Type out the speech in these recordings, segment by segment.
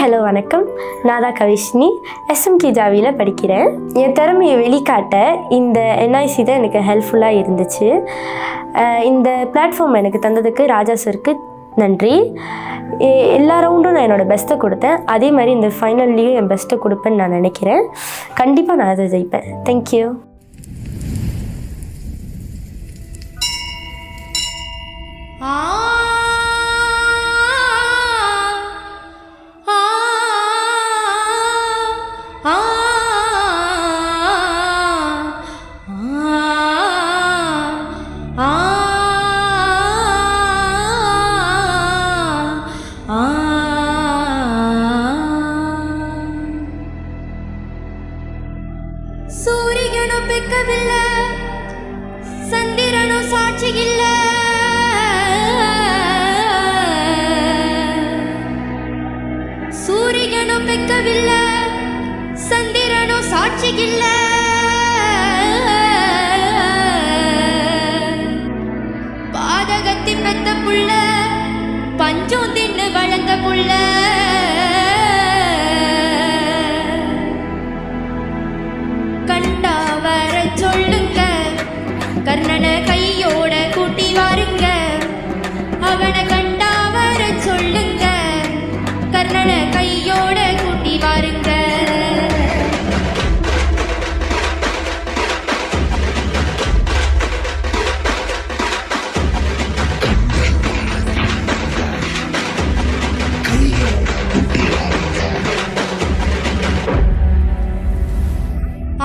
Hello வணக்கம். நான் தான் கவிஷ்ணி, எஸ்எம்கே ஜாவியில் படிக்கிறேன். என் திறமையை வெளிக்காட்ட இந்த என்ஐசி தான் எனக்கு ஹெல்ப்ஃபுல்லாக இருந்துச்சு. இந்த பிளாட்ஃபார்ம் எனக்கு தந்ததுக்கு ராஜா சருக்கு நன்றி. எல்லா ரவுண்டும் நான் என்னோடய பெஸ்ட்டை கொடுத்தேன். அதே மாதிரி இந்த ஃபைனல்லையும் என் பெஸ்ட்டை கொடுப்பேன்னு நான் நினைக்கிறேன். கண்டிப்பாக நான் அதை ஜெயிப்பேன். தேங்க்யூ. சூரியனும் பெக்கவில்லை, சந்திரனும் சாட்சி இல்ல. சூரியனும் பெக்கவில்லை, சந்திரனும் சாட்சி இல்ல. பாதகத்தி பெத்த புள்ள, பஞ்சம் தின்னு வளர்ந்த புள்ள. கண்டா வர சொல்லுங்க, கர்ணனை கையோட கூட்டி வாருங்க. அவனை கண்டா வர சொல்லுங்க, கர்ணனை கையோட கூட்டி வாருங்க.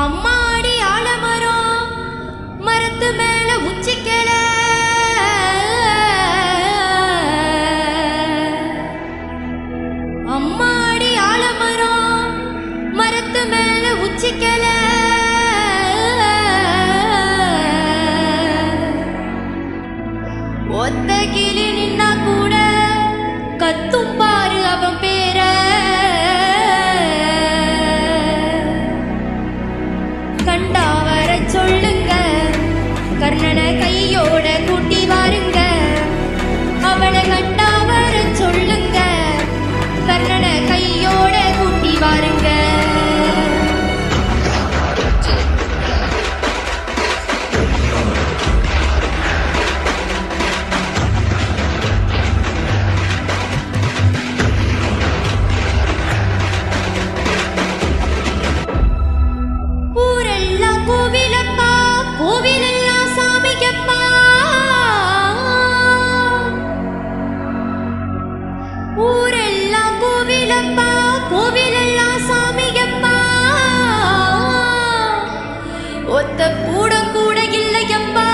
அம்மாடி ஆலமரம், மரத்து மேல உச்சிக்கல. அம்மாடி ஆலமரம், மரத்து மேல உச்சிக்கல. ஒத்த கிளி நின்னா கூட கத்தும் பாரு அவன் பேர. கண்டா வர சொல்லுங்க, கர்ணனை கையோட கூட்டி வாருங்க. அவனை கண்டா வர சொல்லுங்க, கர்ணனை கையோட கூட்டி வாருங்க. ஊரெல்லாம் கோவிலப்பா, கோவிலெல்லாம் சாமிக்கப்பா. ஊரெல்லாம் கோவிலப்பா, கோவிலெல்லாம் சாமிக்கப்பா. ஒத்த கூடம் கூட இல்லையப்பா,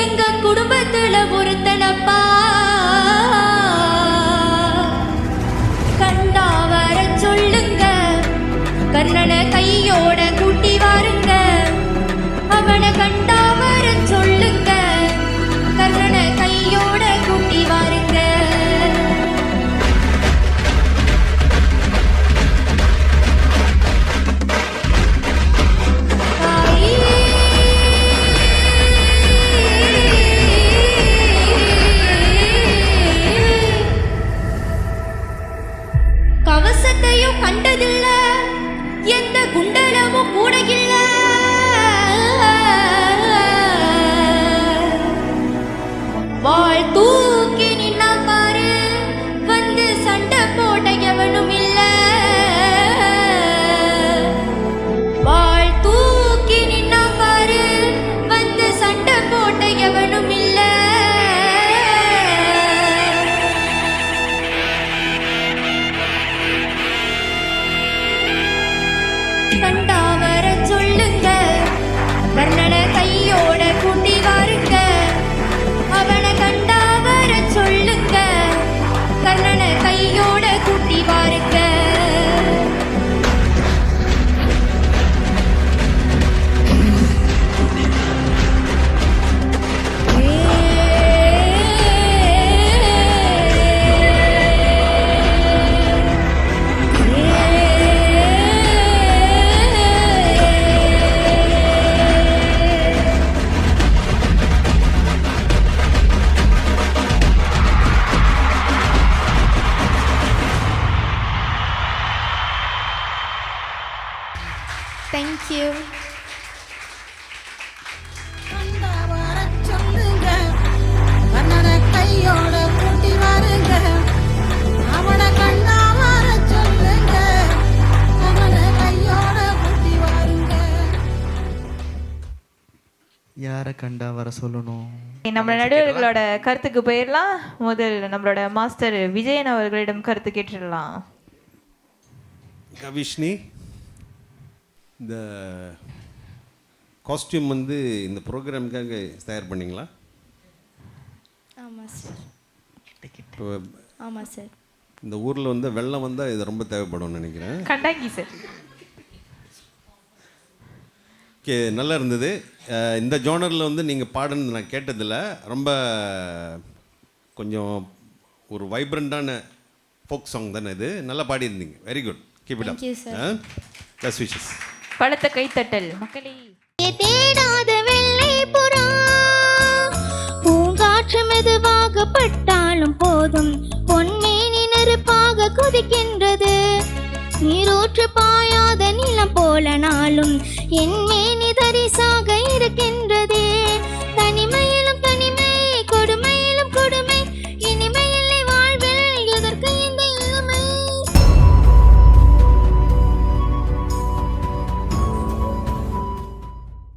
எங்க குடும்பத்துல ஒருத்தனப்பா. கண்டா வர சொல்லுங்க, கர்ணனை கையோட கூட்டி வாருங்க. அவனை கண்டா வர சொல்லுங்க, கர்ணனை கையோட கூட்டி வாருங்க. கவசத்தையும் கண்டதில்ல, எந்த குண்டலமும் கூட இல்ல. வாழ் தூக்கி நின்னா பாரு, வந்து சண்டை போட எவனும் இல்ல. வாழ் தூக்கி நின்னா பாரு, வந்து சண்டை போட எவனும் இல்ல. கண்டா வர சொல்லுங்க, கர்ணனை கையோட கூட்டி வாருங்க. அவனை கண்டா வர சொல்லுங்க, கர்ணனை கையோட கூட்டி வாருங்க. தேங்க்யூ. யாரை கண்டா வர சொல்லணும்? நம்ம நடுவர்களோட கருத்துக்கு போயிடலாம். முதல் நம்மளோட மாஸ்டர் விஜயன் அவர்களிடம் கருத்து கேட்டுடலாம். கவிஷ்ணி, இந்த காஸ்டியூம் வந்து இந்த ப்ரோக்ராமுக்காக தயார் பண்ணிங்களா? ஆமாம் சார். இப்போ ஆமாம் சார். இந்த ஊரில் வந்து வெள்ளம் வந்தால் இது ரொம்ப தேவைப்படும்னு நினைக்கிறேன். கண்டாங்கி சார். ஓகே, நல்லா இருந்தது. இந்த ஜோனரில் வந்து நீங்கள் பாடுன்னு நான் கேட்டதில்ல. ரொம்ப கொஞ்சம் ஒரு வைப்ரண்டான ஃபோக் சாங் தானே இது. நல்லா பாடியிருந்தீங்க. Very good. Keep it up. Best wishes. பலத்த கைத்தட்டல் மக்களே. தேடாத வெள்ளை புறா பூங்காற்று மெதுவாக பட்டாலும் போதும் பொன்னேனி நெருப்பாக கொதிக்கின்றது. நீரூற்று பாயாத நிலம் போல நாளும் என்